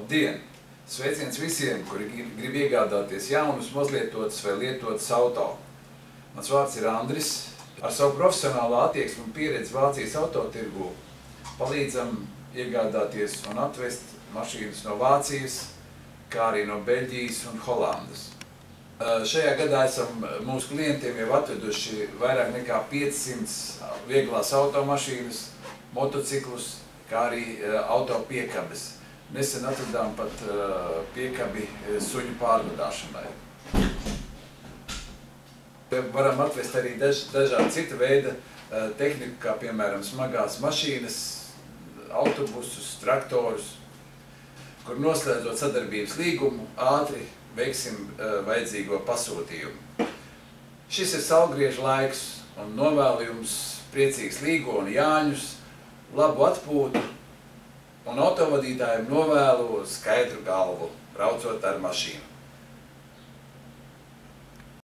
Labdien! Sveiciens visiem, kuri grib iegādāties jaunus, mazlietotus vai lietotus auto. Mans vārds ir Andris. Ar savu profesionālo attieksmi un pieredzi Vācijas autotirgū palīdzam iegādāties un atvest mašīnas no Vācijas, kā arī no Beļģijas un Holandas. Šajā gadā esam mūsu klientiem jau atveduši vairāk nekā 500 vieglās automašīnas, motociklus, kā arī auto piekabes. Nesen atradām pat piekabi suņu pārvadāšanai. Varam atvest arī dažādu cita veida tehniku, kā piemēram smagās mašīnas, autobusus, traktorus, kur noslēdzot sadarbības līgumu, ātri veiksim vajadzīgo pasūtījumu. Šis ir saulgriežu laiks un novēlu jums priecīgs Līgonu Jāņus, labu atpūtu un autovadītājiem novēlu skaidru galvu, braucot ar mašīnu.